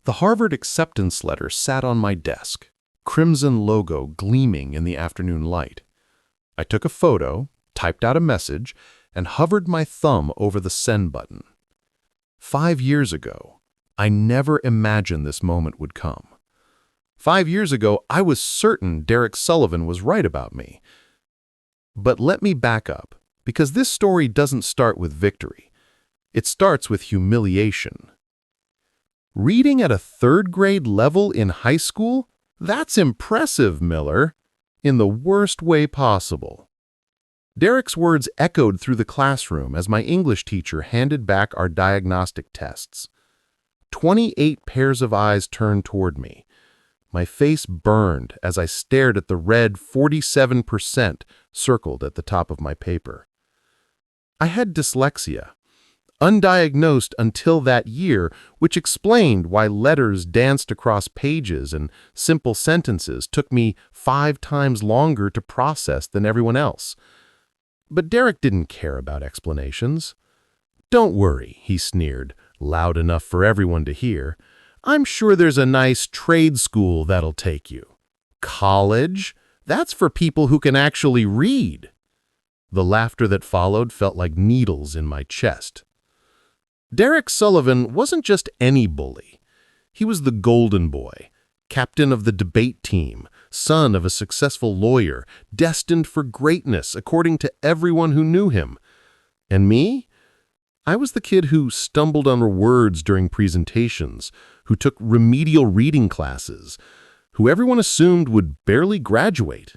The Harvard acceptance letter sat on my desk, crimson logo gleaming in the afternoon light. I took a photo, typed out a message, and hovered my thumb over the send button. 5 years ago, I never imagined this moment would come. 5 years ago, I was certain Derek Sullivan was right about me. But let me back up, because this story doesn't start with victory. It starts with humiliation. Reading at a third-grade level in high school? That's impressive, Miller, in the worst way possible. Derek's words echoed through the classroom as my English teacher handed back our diagnostic tests. 28 pairs of eyes turned toward me. My face burned as I stared at the red 47% circled at the top of my paper. I had dyslexia, undiagnosed until that year, which explained why letters danced across pages and simple sentences took me 5 times longer to process than everyone else. But Derek didn't care about explanations. "Don't worry," he sneered, loud enough for everyone to hear. "I'm sure there's a nice trade school that'll take you. College? That's for people who can actually read." The laughter that followed felt like needles in my chest. Derek Sullivan wasn't just any bully. He was the golden boy, captain of the debate team, son of a successful lawyer, destined for greatness according to everyone who knew him. And me? I was the kid who stumbled on words during presentations, who took remedial reading classes, who everyone assumed would barely graduate.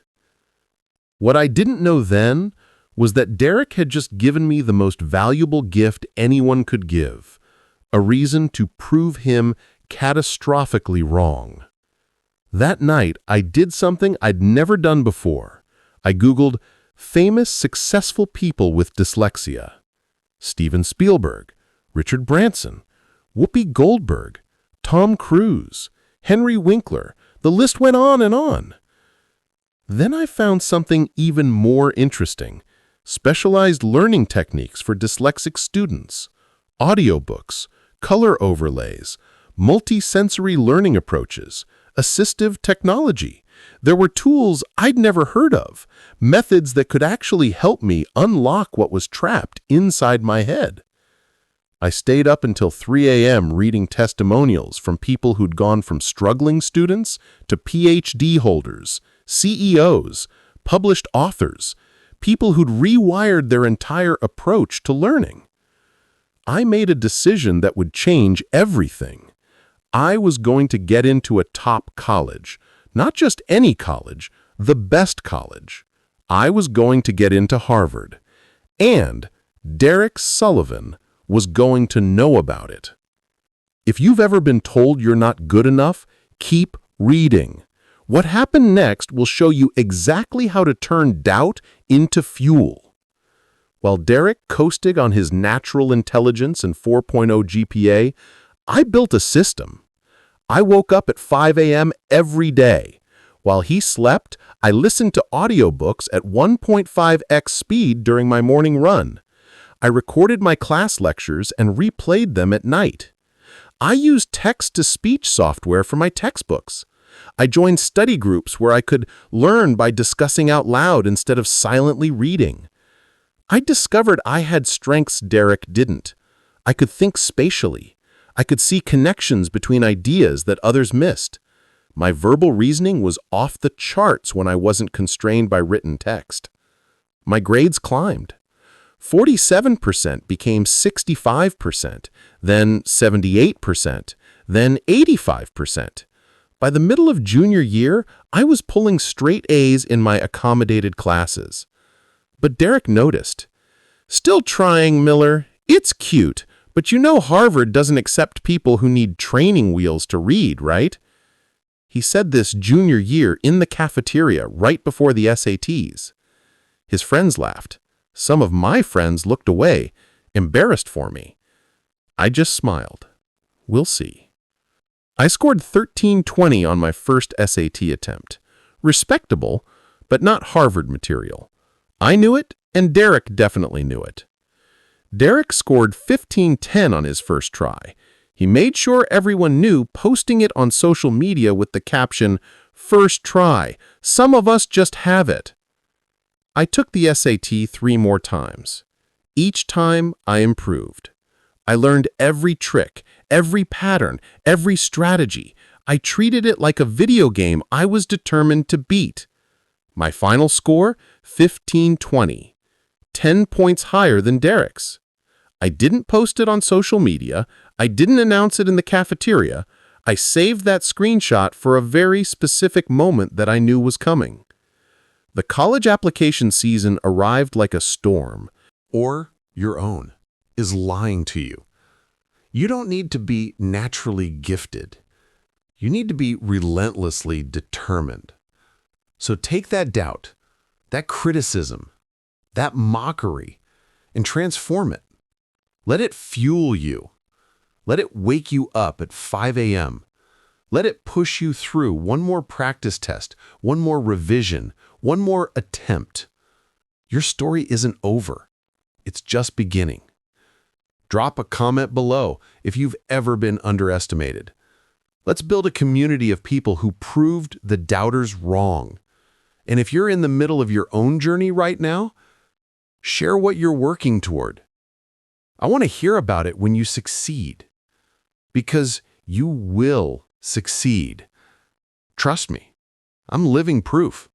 What I didn't know then was that Derek had just given me the most valuable gift anyone could give, a reason to prove him catastrophically wrong. That night, I did something I'd never done before. I Googled famous, successful people with dyslexia. Steven Spielberg, Richard Branson, Whoopi Goldberg, Tom Cruise, Henry Winkler. The list went on and on. Then I found something even more interesting: specialized learning techniques for dyslexic students, audiobooks, color overlays, multi-sensory learning approaches, assistive technology. There were tools I'd never heard of, methods that could actually help me unlock what was trapped inside my head. I stayed up until 3 a.m. reading testimonials from people who'd gone from struggling students to PhD holders, CEOs, published authors, people who'd rewired their entire approach to learning. I made a decision that would change everything. I was going to get into a top college, not just any college, the best college. I was going to get into Harvard. And Derek Sullivan was going to know about it. If you've ever been told you're not good enough, keep reading. What happened next will show you exactly how to turn doubt into fuel. While Derek coasted on his natural intelligence and 4.0 GPA, I built a system. I woke up at 5 a.m. every day. While he slept, I listened to audiobooks at 1.5x speed during my morning run. I recorded my class lectures and replayed them at night. I used text-to-speech software for my textbooks. I joined study groups where I could learn by discussing out loud instead of silently reading. I discovered I had strengths Derek didn't. I could think spatially. I could see connections between ideas that others missed. My verbal reasoning was off the charts when I wasn't constrained by written text. My grades climbed. 47% became 65%, then 78%, then 85%. By the middle of junior year, I was pulling straight A's in my accommodated classes. But Derek noticed. "Still trying, Miller. It's cute, but you know Harvard doesn't accept people who need training wheels to read, right?" He said this junior year in the cafeteria right before the SATs. His friends laughed. Some of my friends looked away, embarrassed for me. I just smiled. We'll see. I scored 1320 on my first SAT attempt. Respectable, but not Harvard material. I knew it, and Derek definitely knew it. Derek scored 1510 on his first try. He made sure everyone knew, posting it on social media with the caption, "First try. Some of us just have it." I took the SAT 3 more times. Each time, I improved. I learned every trick, every pattern, every strategy. I treated it like a video game I was determined to beat. My final score, 1520, 10 points higher than Derek's. I didn't post it on social media. I didn't announce it in the cafeteria. I saved that screenshot for a very specific moment that I knew was coming. The college application season arrived like a storm. Or your own is lying to you. You don't need to be naturally gifted. You need to be relentlessly determined. So take that doubt, that criticism, that mockery, and transform it. Let it fuel you. Let it wake you up at 5 a.m. Let it push you through one more practice test, one more revision, one more attempt. Your story isn't over. It's just beginning. Drop a comment below if you've ever been underestimated. Let's build a community of people who proved the doubters wrong. And if you're in the middle of your own journey right now, share what you're working toward. I want to hear about it when you succeed, because you will succeed. Trust me, I'm living proof.